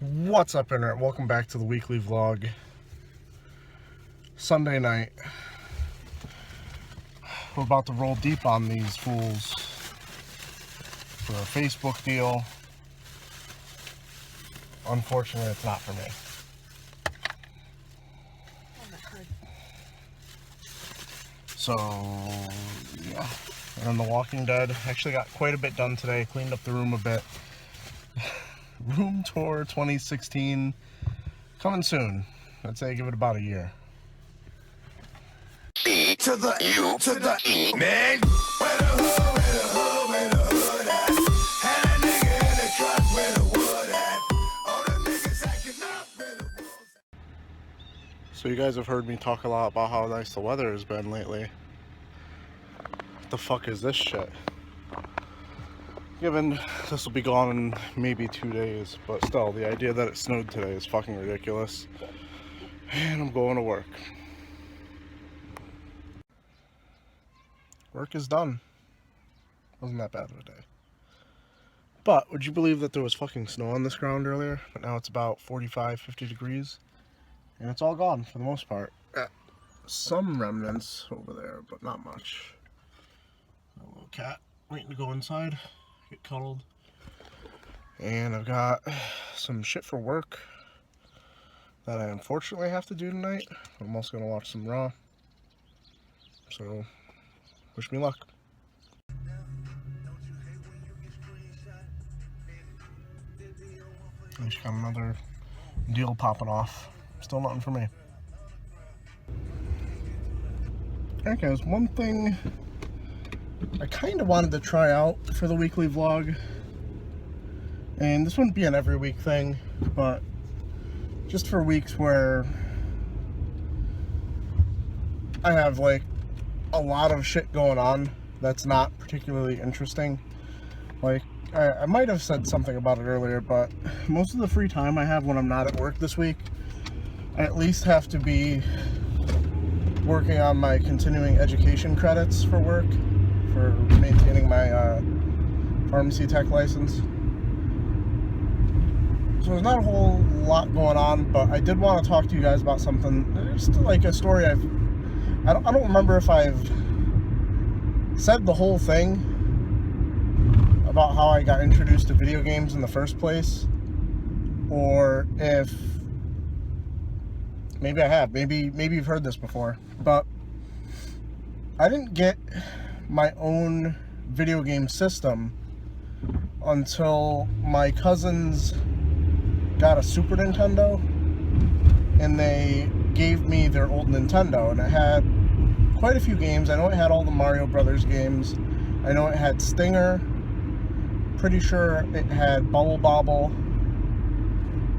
What's up, internet? Welcome back to the weekly vlog. Sunday night. We're about to roll deep on these fools for a Facebook deal. Unfortunately, it's not for me. So, yeah. And then The Walking Dead. Actually got quite a bit done today. Cleaned up the room a bit. Room tour 2016 coming soon. I'd say give it about a year. E to the U to the E, man. Where the hood, where the hood, where the hood at? Had a nigga in the truck where the wood at. All the niggas acting up where the wolves at. So you guys have heard me talk a lot about how nice the weather has been lately. What the fuck is this shit? Given this will be gone in maybe 2 days, but still, the idea that it snowed today is fucking ridiculous. And I'm going to work. Work is done. Wasn't that bad of a day. But would you believe that there was fucking snow on this ground earlier? But now it's about 45, 50 degrees. And it's all gone for the most part. Some remnants over there, but not much. A little cat waiting to go inside, get cuddled. And I've got some shit for work that I unfortunately have to do tonight. I'm also going to watch some Raw. So, wish me luck. I just got another deal popping off. Still nothing for me. Alright guys, one thing I kind of wanted to try out for the weekly vlog, and this wouldn't be an every week thing, but just for weeks where I have like a lot of shit going on that's not particularly interesting. Like, I might have said something about it earlier, but most of the free time I have when I'm not at work this week, I at least have to be working on my continuing education credits for work, for maintaining my pharmacy tech license. So there's not a whole lot going on, but I did want to talk to you guys about something. Just like a story I don't remember if I've said the whole thing about how I got introduced to video games in the first place, or if maybe I have. Maybe you've heard this before, but I didn't get my own video game system until my cousins got a Super Nintendo, and they gave me their old Nintendo, and it had quite a few games. I know it had all the Mario Brothers games. I know it had Stinger. Pretty sure it had Bubble Bobble,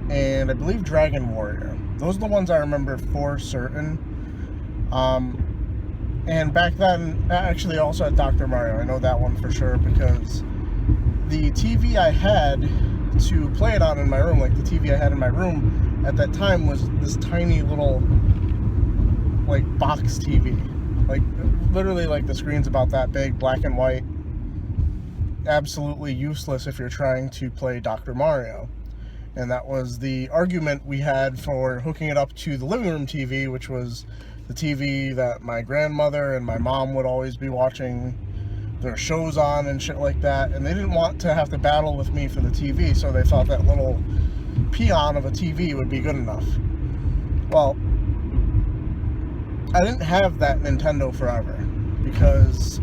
and I believe Dragon Warrior. Those are the ones I remember for certain. And back then, actually also had Dr. Mario. I know that one for sure, because the TV I had to play it on in my room, like the TV I had in my room at that time, was this tiny little like box TV. Like literally, like the screen's about that big, black and white. Absolutely useless if you're trying to play Dr. Mario. And that was the argument we had for hooking it up to the living room TV, which was the TV that my grandmother and my mom would always be watching their shows on and shit like that. And they didn't want to have to battle with me for the TV, so they thought that little peon of a TV would be good enough. Well, I didn't have that Nintendo forever, because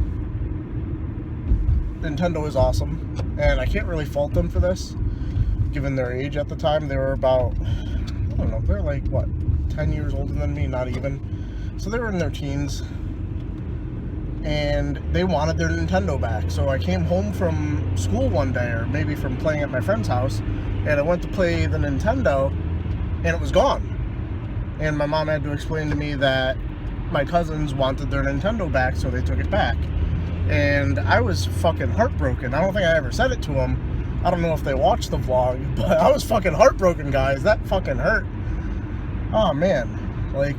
Nintendo is awesome, and I can't really fault them for this, given their age at the time. They were about, I don't know, they're like, what, 10 years older than me, not even. So they were in their teens, and they wanted their Nintendo back. So I came home from school one day, or maybe from playing at my friend's house, and I went to play the Nintendo, and it was gone. And my mom had to explain to me that my cousins wanted their Nintendo back, so they took it back. And I was fucking heartbroken. I don't think I ever said it to them. I don't know if they watched the vlog, but I was fucking heartbroken, guys. That fucking hurt. Oh, man. Like,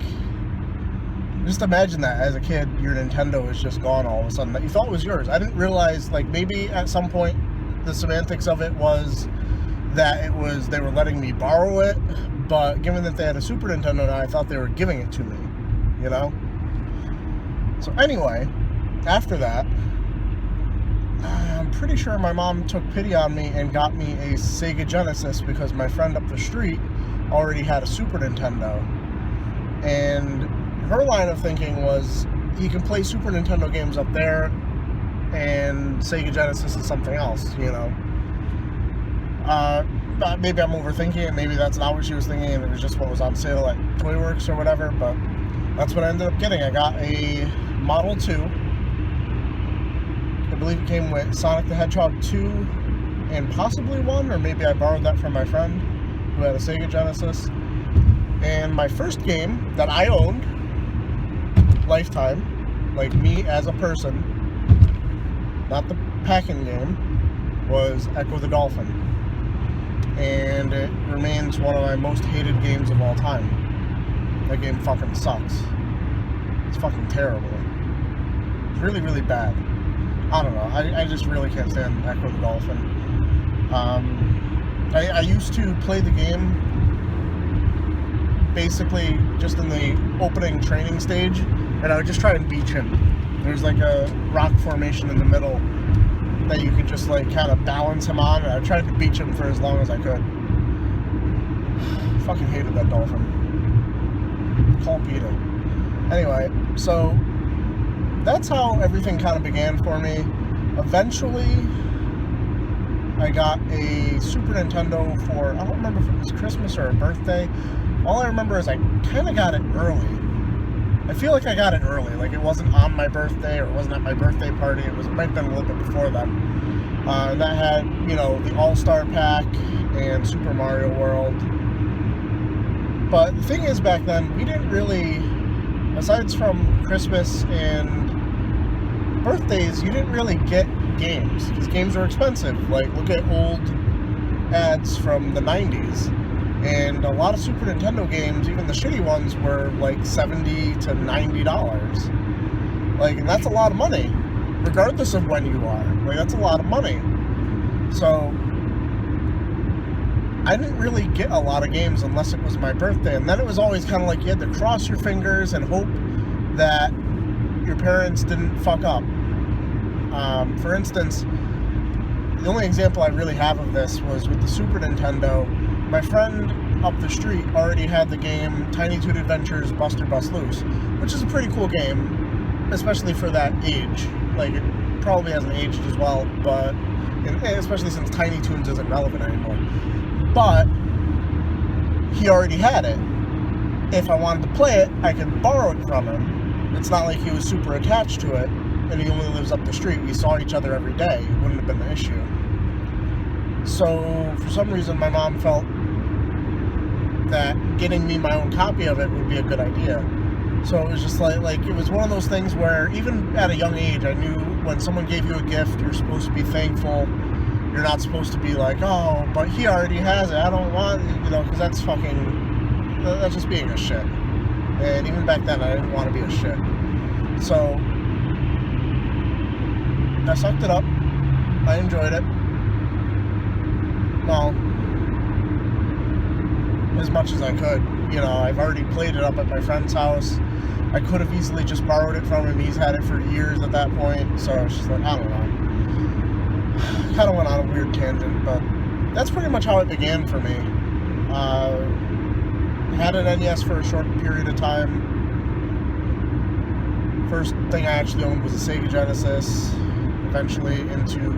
just imagine that as a kid, your Nintendo is just gone all of a sudden. That you thought was yours. I didn't realize, like, maybe at some point the semantics of it was that they were letting me borrow it, but given that they had a Super Nintendo now, I thought they were giving it to me, you know? So anyway, after that, I'm pretty sure my mom took pity on me and got me a Sega Genesis because my friend up the street already had a Super Nintendo. And her line of thinking was, you can play Super Nintendo games up there, and Sega Genesis is something else, you know? Maybe I'm overthinking it, maybe that's not what she was thinking, and it was just what was on sale at Toy Works or whatever, but that's what I ended up getting. I got a Model 2. I believe it came with Sonic the Hedgehog 2 and possibly 1, or maybe I borrowed that from my friend who had a Sega Genesis. And my first game that I owned, lifetime, like me as a person, not the packing game, was Echo the Dolphin. And it remains one of my most hated games of all time. That game fucking sucks. It's fucking terrible. It's really, really bad. I don't know. I just really can't stand Echo the Dolphin. I used to play the game basically just in the opening training stage, and I would just try and beach him. There's like a rock formation in the middle that you could just like kind of balance him on, and I tried to beach him for as long as I could. Fucking hated that dolphin. Call Peter. Anyway, so that's how everything kind of began for me. Eventually, I got a Super Nintendo for, I don't remember if it was Christmas or a birthday. All I remember is I kind of got it early. I feel like I got it early. Like it wasn't on my birthday, or it wasn't at my birthday party. It might have been a little bit before that. And that had, you know, the All-Star Pack and Super Mario World. But the thing is, back then, we didn't really, aside from Christmas and birthdays, you didn't really get games, because games were expensive. Like, look at old ads from the 90s. And a lot of Super Nintendo games, even the shitty ones, were like $70 to $90. Like, and that's a lot of money, regardless of when you are. Like, that's a lot of money. So, I didn't really get a lot of games unless it was my birthday. And then it was always kind of like you had to cross your fingers and hope that your parents didn't fuck up. For instance, the only example I really have of this was with the Super Nintendo. My friend up the street already had the game Tiny Toon Adventures Buster Bust Loose, which is a pretty cool game, especially for that age. Like, it probably hasn't aged as well, but especially since Tiny Toons isn't relevant anymore. But he already had it. If I wanted to play it, I could borrow it from him. It's not like he was super attached to it, and he only lives up the street. We saw each other every day. It wouldn't have been an issue. So, for some reason, my mom felt that getting me my own copy of it would be a good idea. So it was just like it was one of those things where even at a young age, I knew when someone gave you a gift, you're supposed to be thankful. You're not supposed to be like, oh, but he already has it, I don't want it, you know, because that's just being a shit. And even back then, I didn't want to be a shit. So I sucked it up. I enjoyed it. Well, as much as I could. You know, I've already played it up at my friend's house. I could have easily just borrowed it from him. He's had it for years at that point. So it's just like, I don't know. Kind of went on a weird tangent, but that's pretty much how it began for me. Had an NES for a short period of time. First thing I actually owned was a Sega Genesis. Eventually into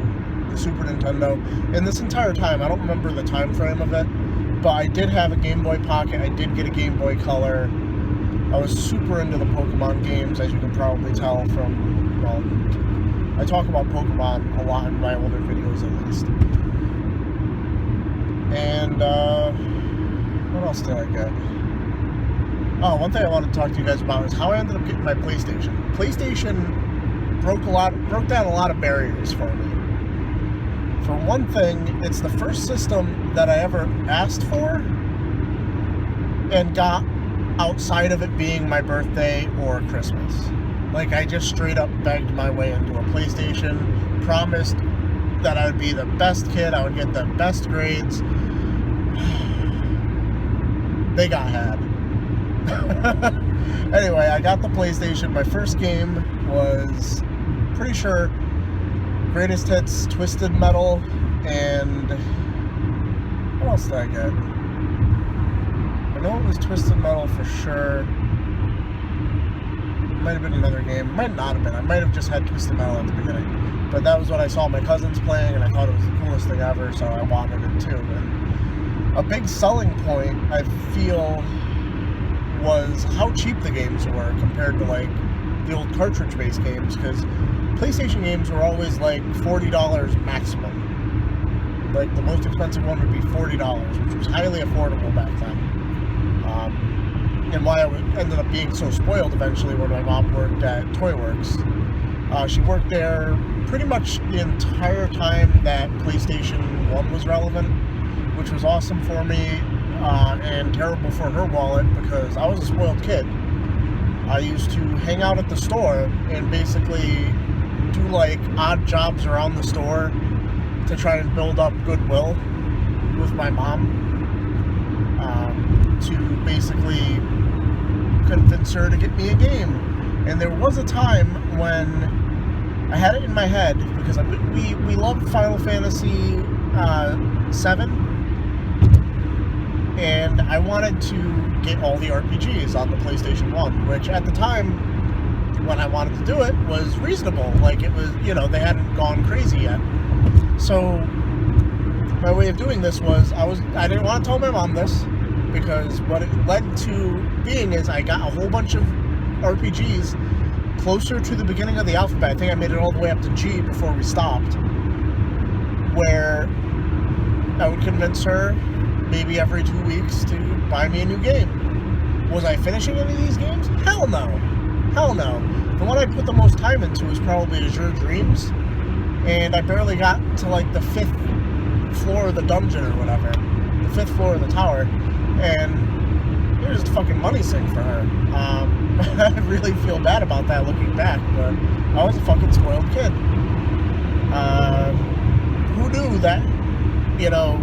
the Super Nintendo. And this entire time, I don't remember the time frame of it, but I did have a Game Boy Pocket. I did get a Game Boy Color. I was super into the Pokemon games, as you can probably tell from, well, I talk about Pokemon a lot in my older videos at least. And, what else did I get? Oh, one thing I wanted to talk to you guys about is how I ended up getting my PlayStation. PlayStation broke down a lot of barriers for me. For one thing, it's the first system that I ever asked for and got outside of it being my birthday or Christmas. Like, I just straight up begged my way into a PlayStation, promised that I would be the best kid, I would get the best grades. They got had. Anyway, I got the PlayStation. My first game was, pretty sure, Greatest Hits, Twisted Metal, and what else did I get? I know it was Twisted Metal for sure. Might have been another game. Might not have been. I might have just had Twisted Metal at the beginning. But that was what I saw my cousins playing, and I thought it was the coolest thing ever, so I wanted it too. And a big selling point, I feel, was how cheap the games were compared to like the old cartridge-based games, because PlayStation games were always like $40 maximum. Like the most expensive one would be $40, which was highly affordable back then. And why I ended up being so spoiled eventually when my mom worked at Toy Works. She worked there pretty much the entire time that PlayStation 1 was relevant, which was awesome for me and terrible for her wallet because I was a spoiled kid. I used to hang out at the store and basically do like odd jobs around the store to try and build up goodwill with my mom, to basically convince her to get me a game. And there was a time when I had it in my head, because we loved Final Fantasy 7, and I wanted to get all the RPGs on the PlayStation 1, which at the time when I wanted to do it was reasonable. Like, it was, you know, they hadn't gone crazy yet. So my way of doing this was I didn't want to tell my mom this, because what it led to being is I got a whole bunch of RPGs closer to the beginning of the alphabet. I think I made it all the way up to G before we stopped, where I would convince her maybe every 2 weeks to buy me a new game. Was I finishing any of these games? Hell no. Hell no. The one I put the most time into was probably Azure Dreams, and I barely got to like the 5th floor of the dungeon or whatever, the 5th floor of the tower, and it was just a fucking money sink for her. I really feel bad about that looking back, but I was a fucking spoiled kid. Who knew that, you know,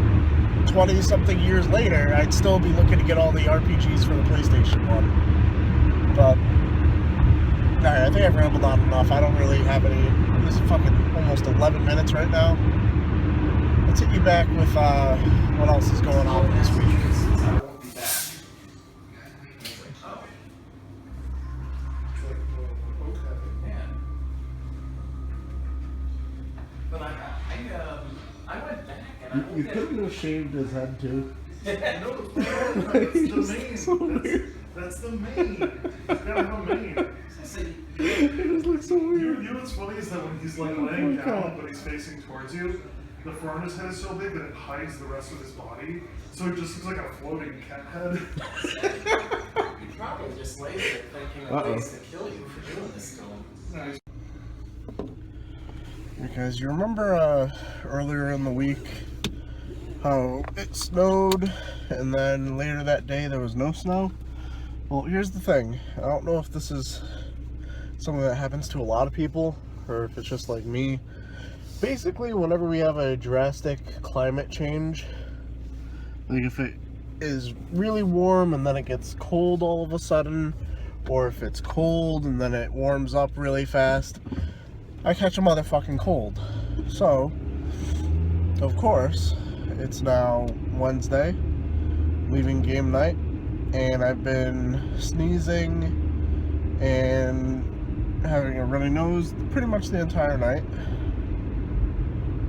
20-something years later, I'd still be looking to get all the RPGs for the PlayStation 1. But, alright, I think I've rambled on enough. I don't really have any. This is fucking almost 11 minutes right now. Let's hit you back with what else is going on this week. I won't be back. But I went back and I You couldn't have shaved his head too. No, that's the main. That's the main. He's gotta have a main. It just looks so weird. You know what's funny is that when he's like laying down, but he's facing towards you, the front of his head is so big that it hides the rest of his body, so it just looks like a floating cat head. He probably just lays there thinking of ways to kill you for doing this to him. Nice. Because you remember earlier in the week how it snowed and then later that day there was no snow? Well, here's the thing. I don't know if this is something that happens to a lot of people or if it's just like me. Basically, whenever we have a drastic climate change, like if it is really warm and then it gets cold all of a sudden, or if it's cold and then it warms up really fast, I catch a motherfucking cold. So, of course, it's now Wednesday, leaving game night, and I've been sneezing and having a runny nose pretty much the entire night,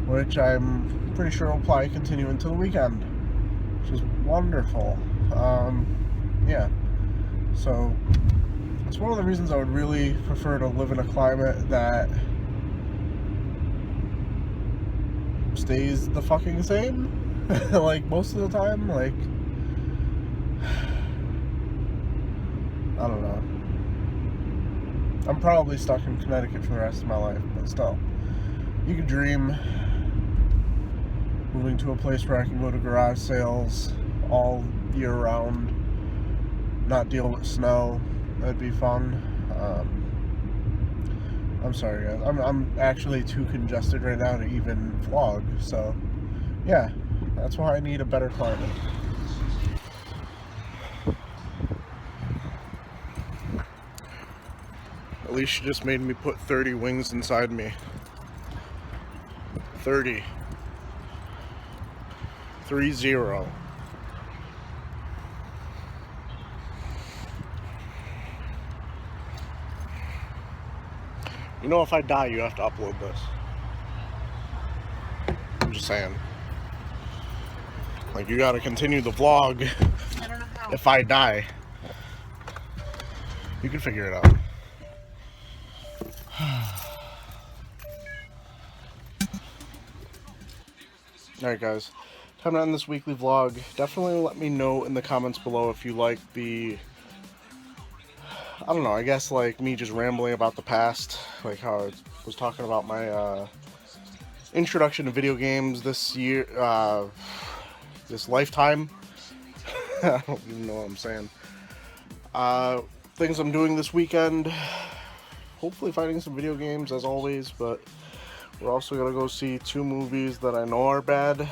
which I'm pretty sure will probably continue until the weekend, which is wonderful. Yeah, so it's one of the reasons I would really prefer to live in a climate that stays the fucking same, like most of the time. Like, I don't know. I'm probably stuck in Connecticut for the rest of my life, but still, you could dream moving to a place where I can go to garage sales all year round, not deal with snow. That'd be fun. I'm sorry, guys. I'm actually too congested right now to even vlog. So, yeah, that's why I need a better climate. Alicia just made me put 30 wings inside me. 30. 30. You know, if I die, you have to upload this. I'm just saying. Like, you gotta continue the vlog I don't know how. if I die. You can figure it out. Alright guys, time to end this weekly vlog. Definitely let me know in the comments below if you like the, I don't know, I guess like me just rambling about the past, like how I was talking about my introduction to video games this year, this lifetime. I don't even know what I'm saying. Things I'm doing this weekend, hopefully finding some video games as always, but we're also gonna go see 2 movies that I know are bad.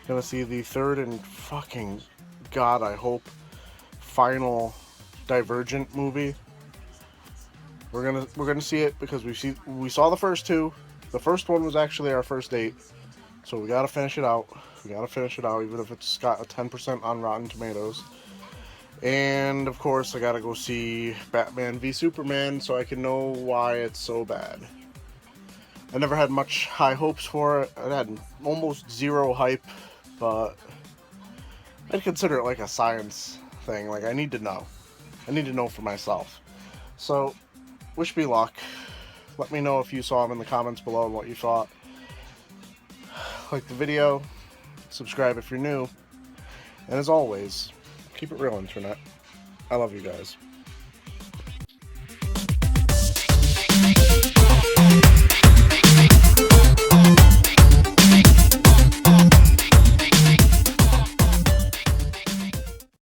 Gonna see the third and fucking, God, I hope, final Divergent movie. We're gonna see it because we saw the first 2. The first one was actually our first date, so we gotta finish it out. We gotta finish it out, even if it's got a 10% on Rotten Tomatoes. And of course, I gotta go see Batman v Superman so I can know why it's so bad. I never had much high hopes for it. I had almost zero hype, but I'd consider it like a science thing. Like, I need to know. I need to know for myself. So, wish me luck. Let me know if you saw them in the comments below and what you thought. Like the video, subscribe if you're new, and as always, keep it real, Internet. I love you guys.